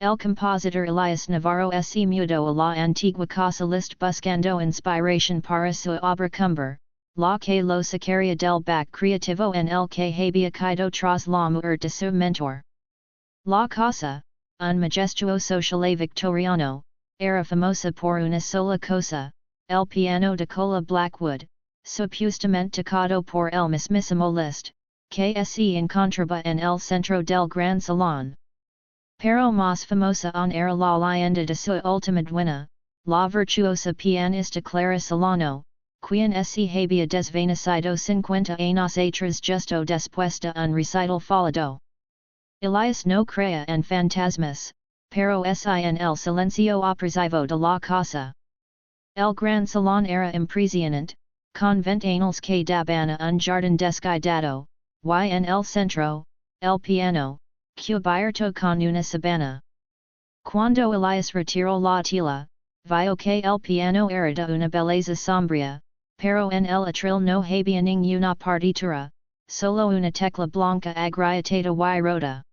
El compositor Elias Navarro se mudó a la antigua casa list buscando inspiración para su obra cumbre, la que lo sacaría del back creativo en el que había caído tras la muerte de su mentor. La casa, un majestuoso chalet victoriano, era famosa por una sola cosa, el piano de cola Blackwood, supuestamente tocado por el mismísimo Liszt, que se encontraba en el centro del gran salón. Pero más famosa aún era la leyenda de su última dueña, la virtuosa pianista Clara Solano, quien se había desvanecido 50 años atrás justo después de un recital fallado. Elias no creía en fantasmas, pero en el silencio opresivo de la casa. El gran salón era impresionante, con ventanas que daban a un jardín descuidado, y en el centro, el piano, cubierto con una sabana. Cuando Elias retiró la tela, vio que el piano era de una belleza sombría, pero en el atril no había ninguna partitura, solo una tecla blanca agrietada y rota.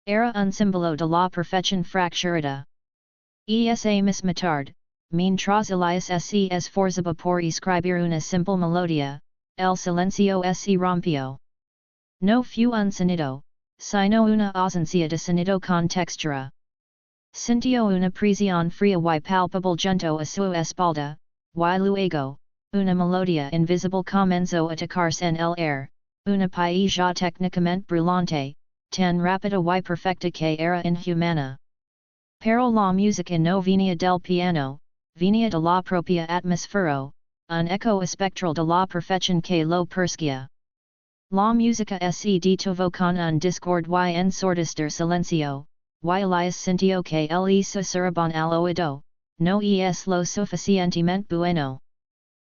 Era un símbolo de la perfección fracturada. Esa misma tarde, mientras Elias se esforzaba por escribir una simple melodía, el silencio se rompió. No fue un sonido, sino una ausencia de sonido con textura. Sintió una presión fría y palpable junto a su espalda, y luego, una melodía invisible comenzó a tocarse en el aire, una paella técnicamente brillante, tan rápida y perfecta que era inhumana. Pero la música no venía del piano, venía de la propia atmósfera, un eco espectral de la perfección que lo perseguía. La música se detuvo con un discord y ensordecedor silencio, y Elias sintió que el susurraban al oído, no es lo suficientemente bueno.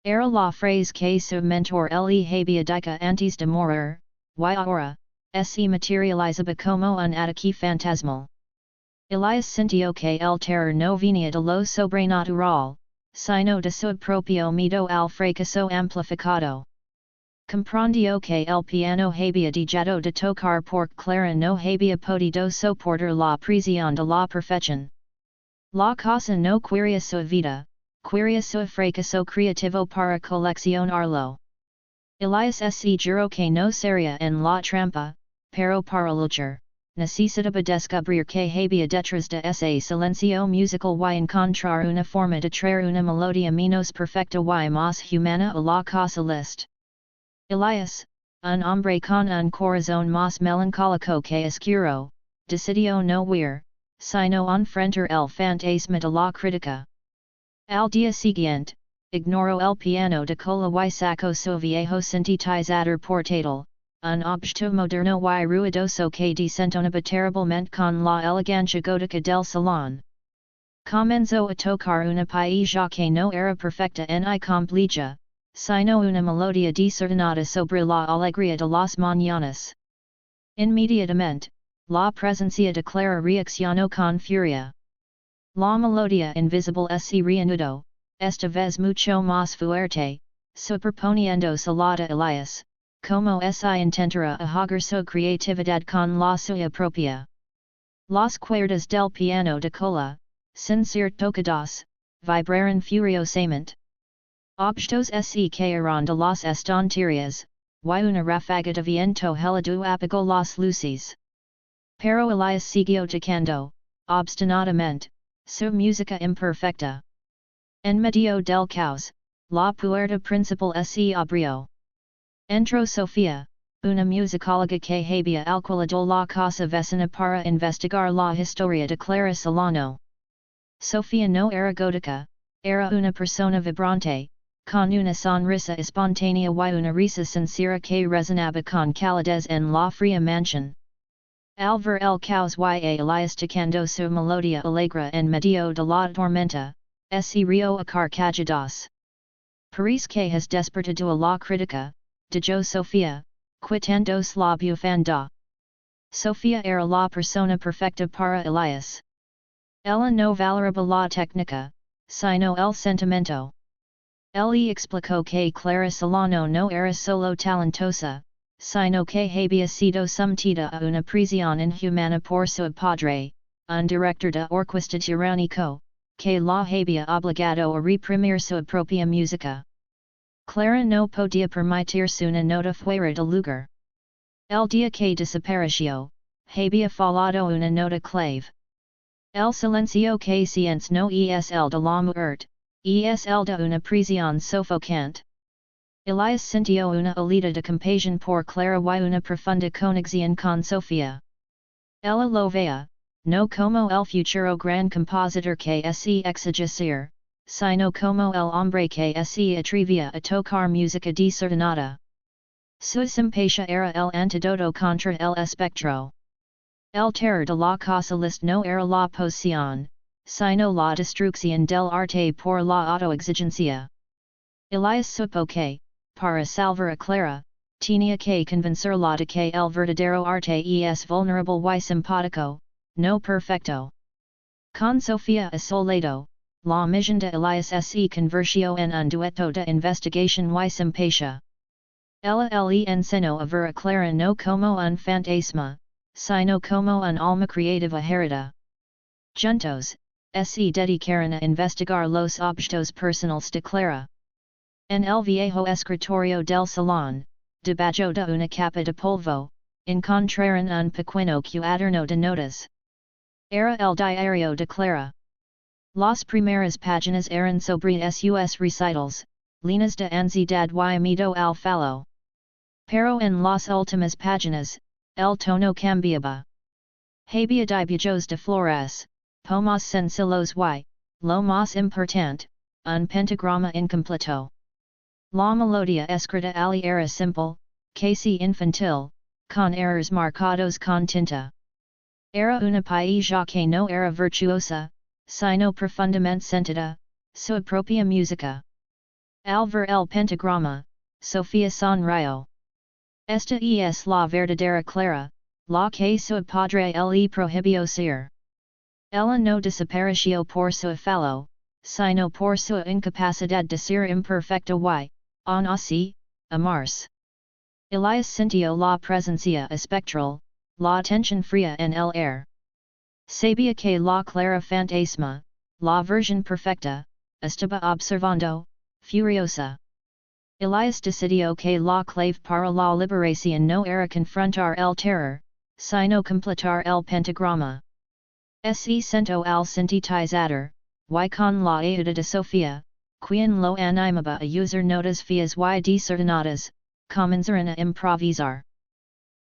Era la frase que su mentor le había dicho antes de morir, y ahora, se materializaba como un ataque fantasmal. Elias sintió que el terror no venía de lo sobrenatural, sino de su propio miedo al fracaso amplificado. Comprendió que el piano había dejado de tocar porque Clara no había podido soportar la presión de la perfección. La casa no quería su vida, quería su fracaso creativo para coleccionarlo. Elias se juró que no sería en la trampa, pero para luchar, necesitaba descubrir que había detrás de ese silencio musical y encontrar una forma de traer una melodía menos perfecta y más humana a la casa list. Elias, un hombre con un corazón más melancólico que oscuro, decidió no huir, sino enfrentar el fantasma de la crítica. Al día siguiente, ignoró el piano de cola y sacó su viejo sintetizador portátil, un objeto moderno y ruidoso que desentonaba terriblemente con la elegancia gótica del salón. Comenzó a tocar una paella que no era perfecta ni compleja, sino una melodía desordenada sobre la alegría de las mañanas. Inmediatamente, la presencia de Clara reaccionó con furia. La melodía invisible se reanudó, esta vez mucho más fuerte, superponiéndose la de Elias, como se intentara ahogar su creatividad con la suya propia. Las cuerdas del piano de cola, sin ser tocadas, vibraron furiosamente. Objetos se cayeron de las estanterías, y una ráfaga de viento helado apagó las luces. Pero Elias siguió tocando, obstinadamente, su música imperfecta. En medio del caos, la puerta principal se abrió. Entró Sofía, una musicóloga que había alquilado la casa vecina para investigar la historia de Clara Solano. Sofía no era gótica, era una persona vibrante, con una sonrisa espontánea y una risa sincera que resonaba con calidez en la fría mansión. Al ver el caos y Elias tocando su melodía alegre en medio de la tormenta, se rió a carcajadas. Parece que has despertado a la crítica, dijo Sofía, quitándose la bufanda. Sofía era la persona perfecta para Elias. Ella no valoraba la técnica, sino el sentimiento. Él explicó que Clara Solano no era solo talentosa, sino que había sido sometida a una prisión inhumana por su padre, un director de orquesta tiránico, que la había obligado a reprimir su propia música. Clara no podía permitirse una nota fuera de lugar. El día que desapareció, había fallado una nota clave. El silencio que sientes no es el de la muerte, es el de una prisión sofocante. Elias sintió una olida de compasión por Clara y una profunda conexión con Sofía. Ella lo veía, no como el futuro gran compositor que se exigir, sino como el hombre que se atrevía a tocar música desordenada. Su simpatia era el antídoto contra el espectro. El terror de la cosa list no era la posición, sino la destrucción del arte por la autoexigencia. Elias supo que, para salvar a Clara, tenía que convencerla de que el verdadero arte es vulnerable y simpático, no perfecto. Con Sofía a su lado, la misión de Elias se convirtió en un dueto de investigación y simpatia. Ella le enseñó a ver a Clara no como un fantasma, sino como un alma creativa herida. Juntos, se dedicaron a investigar los objetos personales de Clara. En el viejo escritorio del salón, debajo de una capa de polvo, encontraron un pequeño cuaderno de notas. Era el diario de Clara. Las primeras páginas eran sobre sus recitals, líneas de ansiedad y miedo al fallo. Pero en las últimas páginas, el tono cambiaba. Había dibujos de flores, poemas sencillos y, lo más importante, un pentagrama incompleto. La melodia escrita ali era simple, casi infantil, con errors marcados con tinta. Era una paella que no era virtuosa, sino profundamente sentida, su propia música. Al ver el pentagrama, Sofía sonrió. Esta es la verdadera Clara, la que su padre le prohibió ser. Ella no desapareció por su fallo, sino por su incapacidad de ser imperfecta y, aun así, amarse. Elias sintió la presencia espectral, la tensión fría en el aire. Sabía que la Clara fantasma, la versión perfecta, estaba observando, furiosa. Elias decidió que la clave para la liberación no era confrontar el terror, sino completar el pentagrama. Se sentó al sintetizador, y con la ayuda de Sofía, quien lo animaba a usar notas feas y desordenadas, comenzaron a improvisar.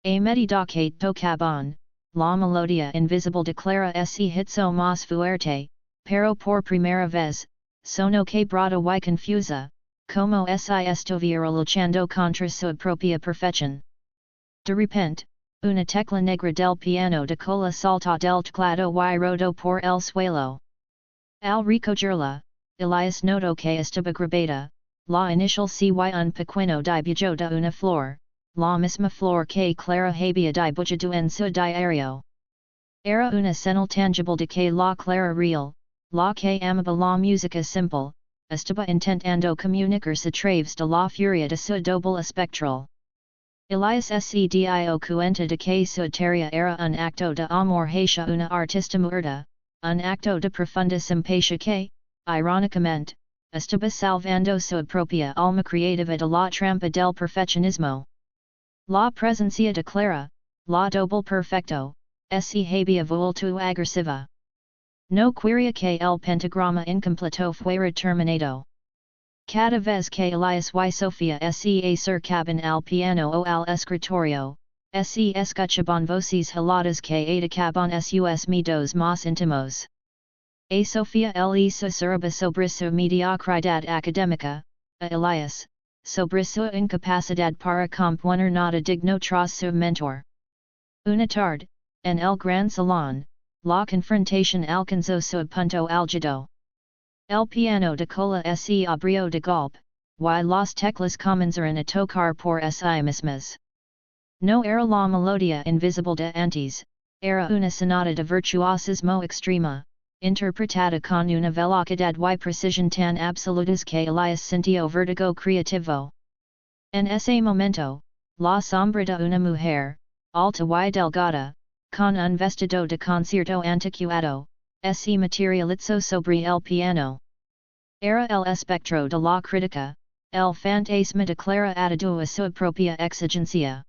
A medida que tocaban, la melodia invisible de Clara se hizo más fuerte, pero por primera vez, sonó quebrada y confusa, como si estuviera luchando contra su propia perfección. De repente, una tecla negra del piano de cola saltó del teclado y rodó por el suelo. Al recogerla, Elias notó que estaba grabada, la inicial cy un pequeño dibujo de una flor, la misma flor que Clara había dibujado en su diario. Era una señal tangible de que la Clara real, la que amaba la música simple, estaba intentando comunicarse a través de la furia de su doble espectral. Elias se dio cuenta de que su tarea era un acto de amor hacia una artista muerta, un acto de profunda simpatia que, irónicamente, estaba salvando su propia alma creativa de la trampa del perfeccionismo. La presencia de Clara, la doble perfecto, se había vuelto agresiva. No quería que el pentagrama incompleto fuera terminado. Cada vez que Elias y Sofía se acercaban al piano o al escritorio, se escuchaban voces heladas que atacaban sus miedos más íntimos. A Sofía le susurraba sobre su mediocridad académica, a Elias, sobre su incapacidad para componer nada digno tras su mentor. Una tarde, en el gran salón, la confrontación alcanzó su punto álgido. El piano de cola se abrió de golpe, y las teclas comenzaron a tocar por sí mismas. No era la melodia invisible de antes, era una sonata de virtuosismo extrema, interpretada con una velocidad y precisión tan absolutas que Elias sintió vértigo creativo. En ese momento, la sombra de una mujer, alta y delgada, con un vestido de concierto antiquado, se materializó sobre el piano. Era el espectro de la crítica, el fantasma declara atado a su propia exigencia.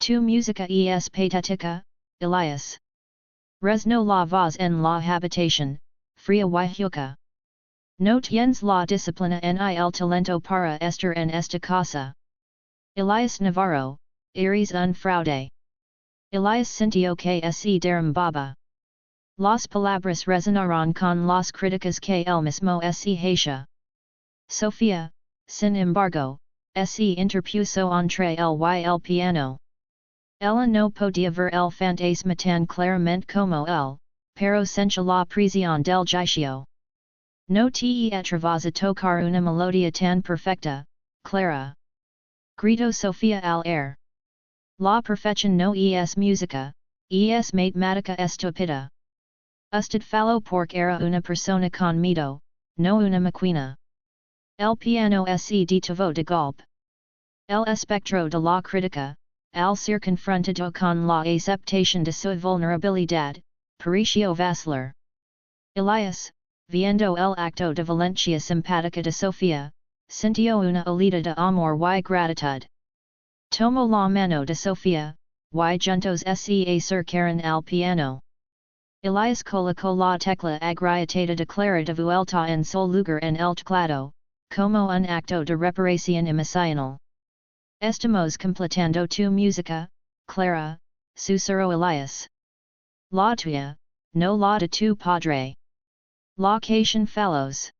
Tu música es patética, Elias. Resno la voz en la habitación, fría y hueca. No tienes la disciplina ni el talento para estar en esta casa. Elias Navarro, eres un fraude. Elias sintió que se derrumbaba. Las palabras resonaron con las críticas que él mismo se hacía. Sofía, sin embargo, se interpuso entre él y el piano. Ella no podía ver el fantasma tan claramente como él, pero sentía la presión del juicio. No te atrevas a tocar una melodía tan perfecta, Clara. Gritó Sofía al air. La perfección no es música, es matemática estúpida. Usted fallo porque era una persona con miedo, no una máquina. El piano se detuvo de golpe. El espectro de la crítica, al ser confrontado con la aceptación de su vulnerabilidad, pareció vacilar. Elias, viendo el acto de valencia simpática de Sofía, sintió una olida de amor y gratitud. Tomó la mano de Sofía, y juntos se acercaron al piano. Elias colocó la tecla agrietada declara de vuelta en su lugar en el teclado, como un acto de reparación emocional. Estamos completando tu música, Clara, susurró Elias. La tuya, no la de tu padre. La ocasión fallos.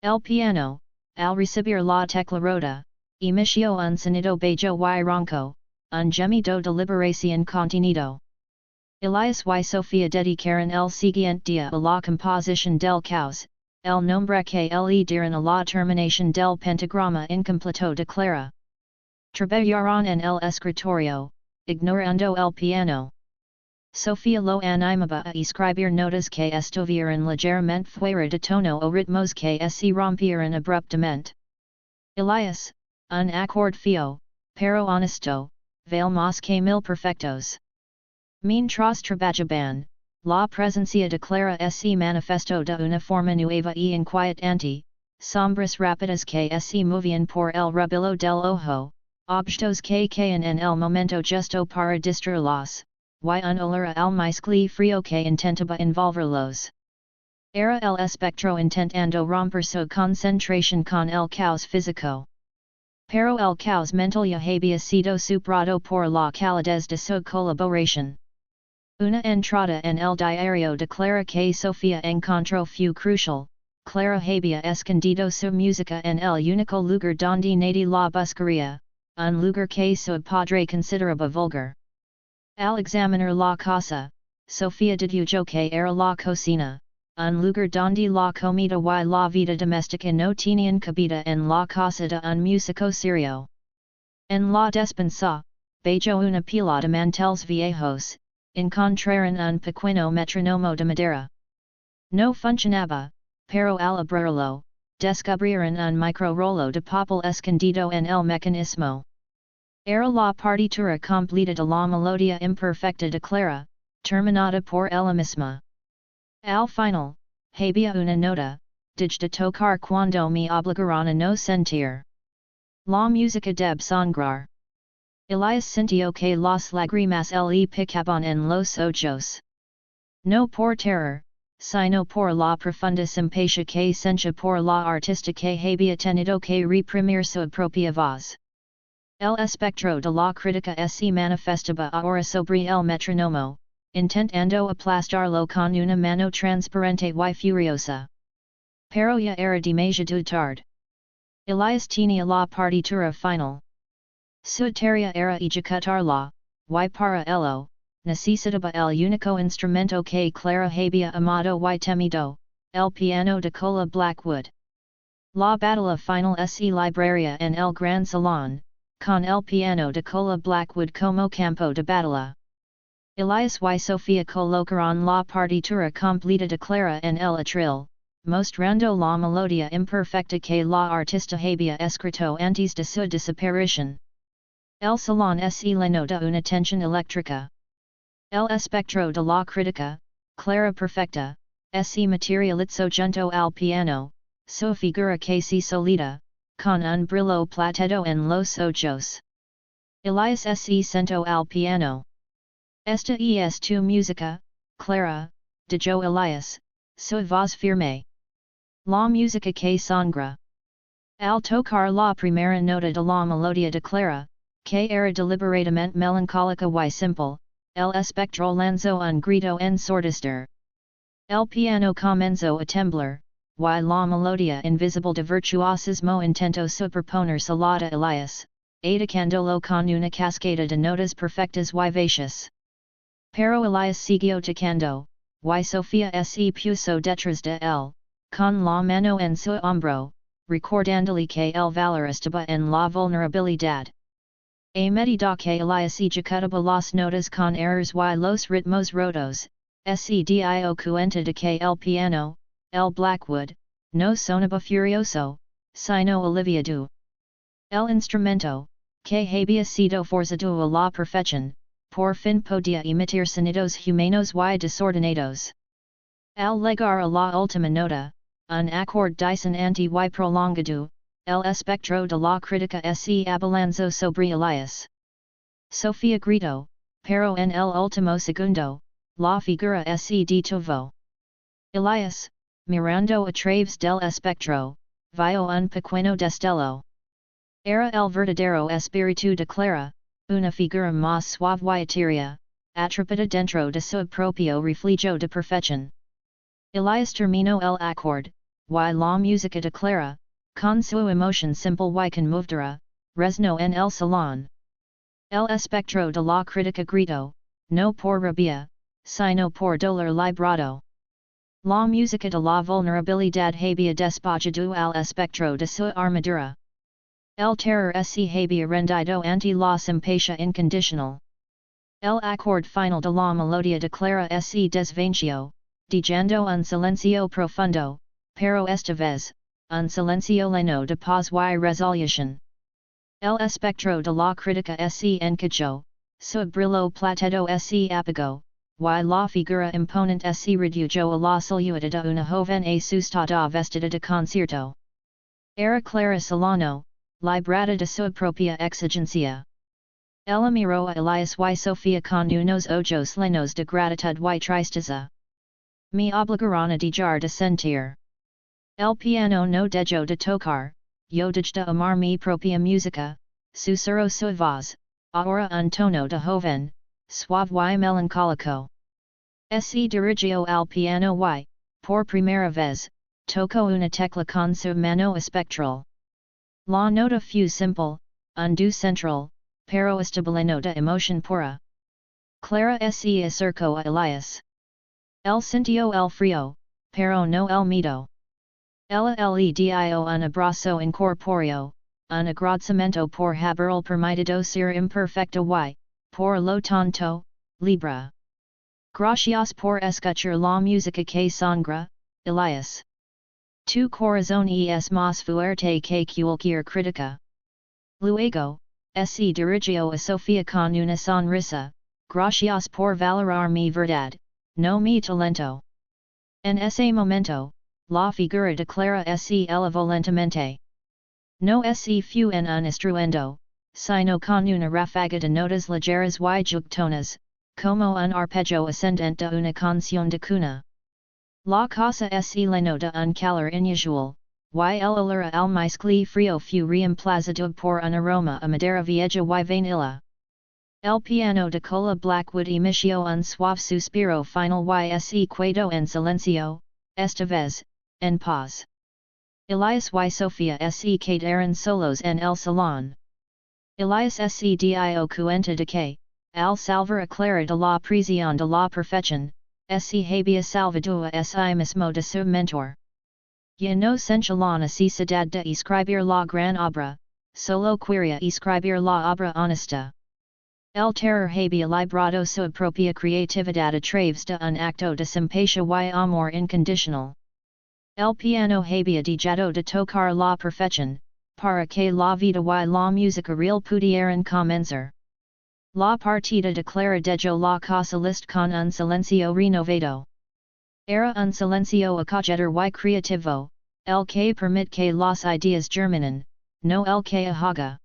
El piano, al recibir la tecla rota, emitió un sonido bajo y ronco, un gemido de liberación contenido. Elias y Sofía dedicaron el siguiente día a la composición del caos, el nombre que le dieron a la terminación del pentagrama incompleto de Clara. Trabajaron en el escritorio, ignorando el piano. Sofía lo animaba a escribir notas que estuvieran ligeramente fuera de tono o ritmos que se rompieran abruptamente. Elias, un acorde feo, pero honesto, vale más que mil perfectos. Mientras trabajaban, la presencia de Clara se manifestó de una forma nueva y inquietante, sombras rápidas que se movían por el rabillo del ojo, objetos que caen en el momento justo para distraerlos, y un olor al mezcli frío que intentaba envolverlos. Era el espectro intentando romper su concentración con el caos físico. Pero el caos mental ya había sido superado por la calidez de su colaboración. Una entrada en el diario declara que Sofía encontró fue crucial, Clara había escondido su música en el único lugar donde nadie la buscaría, un lugar que su padre consideraba vulgar. Al examinar la casa, Sofía dedujo que era la cocina, un lugar donde la comida y la vida doméstica no tenían cabida en la casa de un músico serio. En la despensa, bajo una pila de manteles viejos, encontraron un pequeño metronomo de madera. No funcionaba, pero al abrirlo, descubrieron un microrollo de papel escondido en el mecanismo. Era la partitura completa de la melodía imperfecta de Clara, terminada por ella misma. Al final, había una nota, dije de tocar cuando me obligaron a no sentir. La música debe sangrar. Elias sintió que las lágrimas le picaban en los ojos. No por terror, sino por la profunda simpatía que sentía por la artista que había tenido que reprimir su propia voz. El espectro de la crítica se manifestaba ahora sobre el metronomo, intentando aplastarlo con una mano transparente y furiosa. Pero ya era demasiado tarde. Elias tenía la partitura final. Su tarea era ejecutarla, y para ello, necesitaba el único instrumento que Clara había amado y temido, el piano de cola Blackwood. La batalla final se libraría en el gran salón, con el piano de cola Blackwood como campo de batalla. Elias y Sofía colocaron la partitura completa de Clara en el atril, mostrando la melodía imperfecta que la artista había escrito antes de su desaparición. El salón se llenó de una tensión eléctrica. El espectro de la crítica, clara perfecta, esse materializzo junto al piano, su figura casi solida, con un brillo plateado en los ojos. Elias se sento al piano. Esta es tu música, clara, dijo Elias, su voz firme. La música que sangra. Al tocar la primera nota de la melodia de Clara, que era deliberadamente melancólica y simple, el espectro lanzó un grito ensordecedor. El piano comenzó a temblar, y la melodia invisible de virtuosismo intentó superponerse a la de Elias, atacándolo con una cascada de notas perfectas y vicious. Pero Elias siguió tocando, y Sofía se puso detrás de él, con la mano en su hombro, recordándole que el valor estaba en la vulnerabilidad. A medida que Elias ejecutaba las notas con errors y los ritmos rotos, se dio cuenta de que el piano, el Blackwood, no sonaba furioso, sino aliviado. El instrumento, que había sido forzado a la perfección, por fin podía emitir sonidos humanos y desordenados. Al llegar a la última nota, un acorde dissonante y prolongado, el espectro de la crítica se abalanzó sobre Elias. Sofía gritó, pero en el último segundo, la figura se detuvo. Elias, mirando a través del espectro, vio un pequeño destello. Era el verdadero espíritu de Clara, una figura más suave y etérea, atrapada dentro de su propio reflejo de perfección. Elias terminó el acorde, y la música de Clara, con su emoción simple y conmovedora, resonó en el salón. El espectro de la crítica gritó, no por rabia, sino por dolor librado. La música de la vulnerabilidad había despojado al espectro de su armadura. El terror se había rendido ante la simpatia incondicional. El acorde final de la melodia de Clara se desvaneció, dejando un silencio profundo, pero esta vez, un silencio lleno de paz y resolución. El espectro de la crítica se encajó, su brillo plateado se apagó, y la figura imponente se redujo a la silueta de una joven asustada vestida de concierto. Era Clara Solano, librada de su propia exigencia. Ella miró a Elias y Sofía con unos ojos llenos de gratitud y tristeza. Me obligaron a dejar de sentir. El piano no dejó de tocar, yo dejé de amar mi propia música, susurró su voz, ahora un tono de joven, suave y melancólico. Se dirigió al piano y, por primera vez, tocó una tecla con su mano espectral. La nota fue simple, un do central, pero estable de emoción pura. Clara se acercó a Elias. Él sintió el frío, pero no el miedo. Ella le dio un abrazo incorpóreo, un agradecimiento por haberle permitido ser imperfecta y, por lo tanto, libre. Gracias por escuchar la música que sangra, Elias. Tu corazón es más fuerte que cualquier crítica. Luego, se dirigió a Sofía con una sonrisa, gracias por valorar mi verdad, no mi talento. En ese momento, la figura de Clara se elevó lentamente. No se fue en un estruendo, sino con una ráfaga de notas ligeras y juguetonas, como un arpegio ascendente de una canción de cuna. La cosa se llenó de un calor inusual, y el olor al mezcle frío fue reemplazado por un aroma a madera vieja y vanilla. El piano de cola Blackwood emitió un suave suspiro final y se quedó en silencio, esta vez, en paz. Elias y Sofía se quedaron solos en el salón. Elias se dio cuenta de que, al salvar a Clara de la prisión de la perfección, se había salvado a sí mismo de su mentor. Ya no sentía la necesidad de escribir la gran obra, solo quería escribir la obra honesta. El terror había librado su propia creatividad a través de un acto de simpatia y amor incondicional. El piano había dejado de tocar la perfección, para que la vida y la música real pudieran comenzar. La partida declara dejo la casa list con un silencio renovado. Era un silencio acogedor y creativo, el que permite que las ideas germinen, no el que ahoga.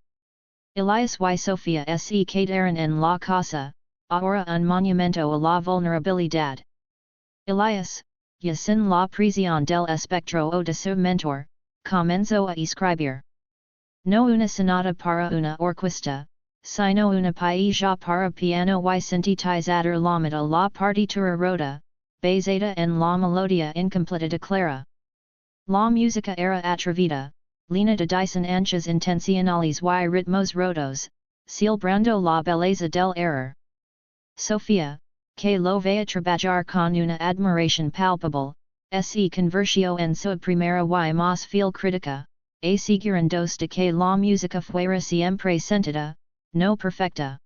Elias y Sofía se quedaron en la casa, ahora un monumento a la vulnerabilidad. Elias, ya sin la prisión del espectro o de su mentor, comenzó a escribir. No una sonata para una orquesta, sino una pieza para piano y sintetizador llamada la partitura rota, basada en la melodia incompleta declara. La música era atrevida, llena de disonancias intencionales y ritmos rotos, celebrando la belleza del error. Sofía, que lo veía trabajar con una admiración palpable, se convirtió en su primera y más fiel crítica, asegurándose de que la música fuera siempre sentida, no perfecta.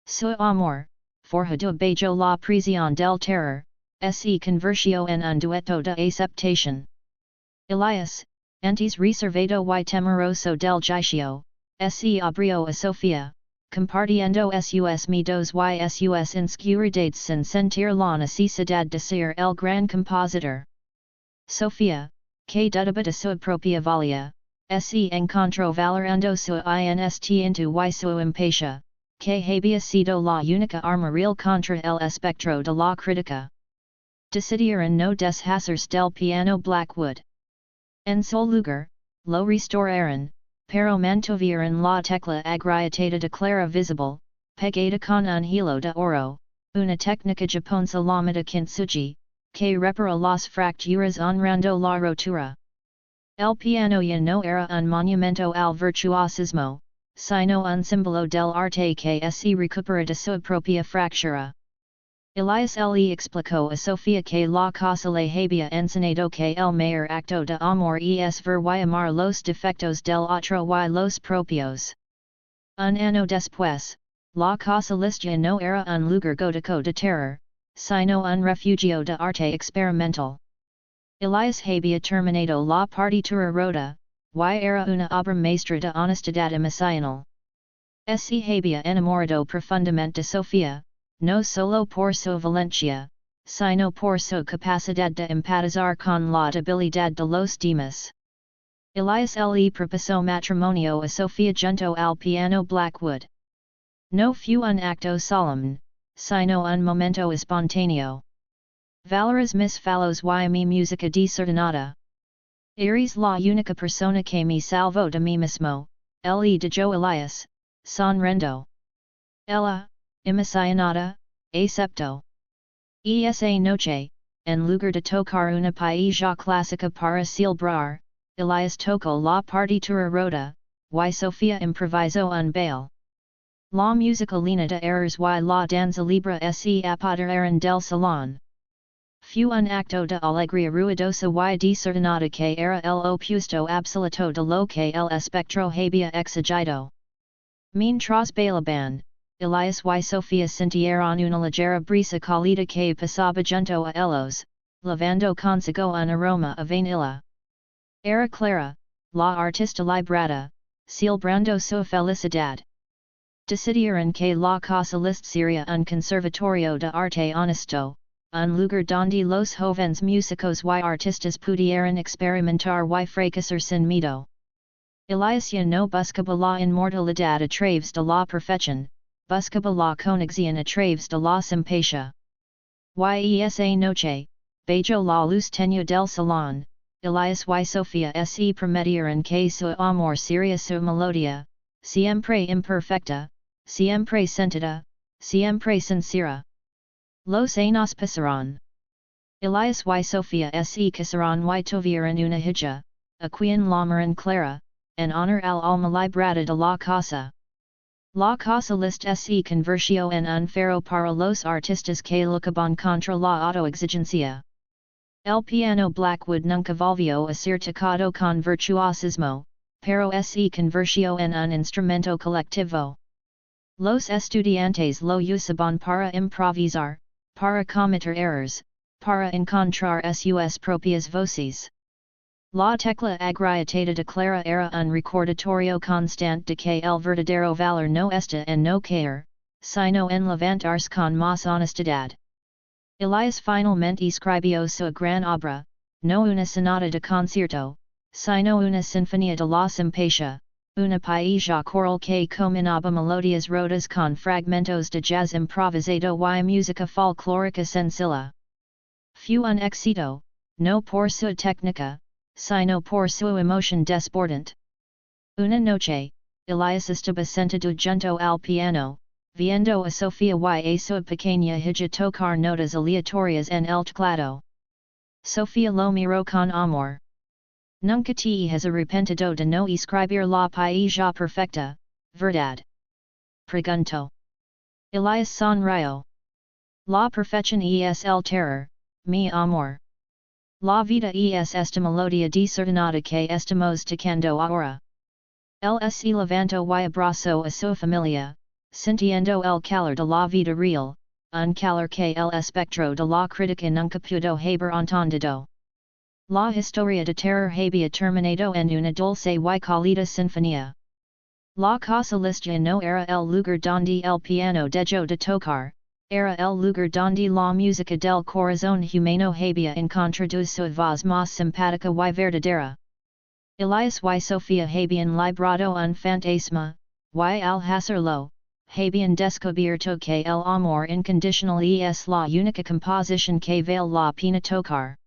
Su amor, forjado bajo la prisión del terror, se convirtió en un dueto de aceptación. Elias, antes reservado y temeroso del juicio, se abrió a Sofía, compartiendo sus miedos y sus inseguridades sin sentir la necesidad de ser el gran compositor. Sofía, que dudaba de su propia valía, se encontró valorando su instinto y su impacia, que había sido la única arma real contra el espectro de la crítica. Decidieron no deshacerse del piano Blackwood. En su lugar, lo restauraron, pero mantuvieron la tecla agrietada declara visible, pegada con un hilo de oro, una técnica japonesa llamada kintsugi, que repara las fracturas honrando la rotura. El piano ya no era un monumento al virtuosismo, sino un símbolo del arte que se recupera de su propia fractura. Elias le explicó a Sofía que la casa le había enseñado que el mayor acto de amor es ver y amar los defectos del otro y los propios. Un año después, la casa list ya no era un lugar gótico de terror, sino un refugio de arte experimental. Elias había terminado la partitura rota, y era una obra maestra de honestidad emocional. Se había enamorado profundamente de Sofía, no solo por su valencia, sino por su capacidad de empatizar con la debilidad de los demás. Elias le propuso matrimonio a Sofía junto al piano Blackwood. No fue un acto solemne, sino un momento espontáneo. Valoras mis falos y mi música desordenada. Eres la única persona que me salvó de mí mismo, le dijo Elias, sonriendo. Ella, emocionada, aceptó. Esa noche, en lugar de tocar una pieza clásica para celebrar, Elias tocó la partitura rota, y Sofía improvisó un baile. La música llena de errors y la danza libre se apoderaron del salón. Fue un acto de alegría ruidosa y desordenada que era el opuesto absoluto de lo que el espectro había exigido. Mientras bailaban, Elias y Sofía sintieron una ligera brisa cálida que pasaba junto a ellos, lavando consigo un aroma a vainilla. Era Clara, la artista librada, celebrando su felicidad. Decidieron que la casa list sería un conservatorio de arte honesto, un lugar donde los jóvenes músicos y artistas pudieran experimentar y fracasar sin miedo. Elias ya no buscaba la inmortalidad a través de la perfección, buscaba la conexión a través de la simpatia. Y esa noche, bajo la luz tenue del salón, Elias y Sofía se prometieron que su amor sería su melodia, siempre imperfecta, siempre sentida, siempre sincera. Los años pasaron. Elias y Sofía se casaron y tuvieron una hija, a quien llamaron Clara, en honor al alma librada de la casa. La casa list se convirtió en un faro para los artistas que luchaban contra la autoexigencia. El piano Blackwood nunca volvió a ser tocado con virtuosismo, pero se convirtió en un instrumento colectivo. Los estudiantes lo usaban para improvisar, para cometer errors, para encontrar sus propias voces. La tecla agrietada de Clara era un recordatorio constante de que el verdadero valor no está en no caer, sino en levantarse con más honestidad. Elias finalmente escribió su gran obra, no una sonata de concierto, sino una sinfonía de la simpatia, una pieza choral que combinaba melodías rotas con fragmentos de jazz improvisado y música folclórica sencilla. Fue un éxito, no por su técnica, sino por su emoción desbordante. Una noche, Elias estaba sentado junto al piano, viendo a Sofía y a su pequeña hija tocar notas aleatorias en el teclado. Sofía lo miró con amor. Nunca te has arrepentido de no escribir la pieza perfecta, verdad? Preguntó. Elias sonrió. La perfección es el terror, mi amor. La vida es esta melodia desordenada que estamos tocando ahora. Él se levantó y abrazó a su familia, sintiendo el calor de la vida real, un calor que el espectro de la crítica nunca pudo haber entendido. La historia de terror había terminado en una dulce y cálida sinfonía. La casa lista no era el lugar donde el piano dejó de tocar, era el lugar donde la música del corazón humano había encontrado su voz más simpática y verdadera. Elias y Sofía habían librado un fantasma, y al hacerlo, habían descubierto que el amor incondicional es la única composición que vale la pena tocar.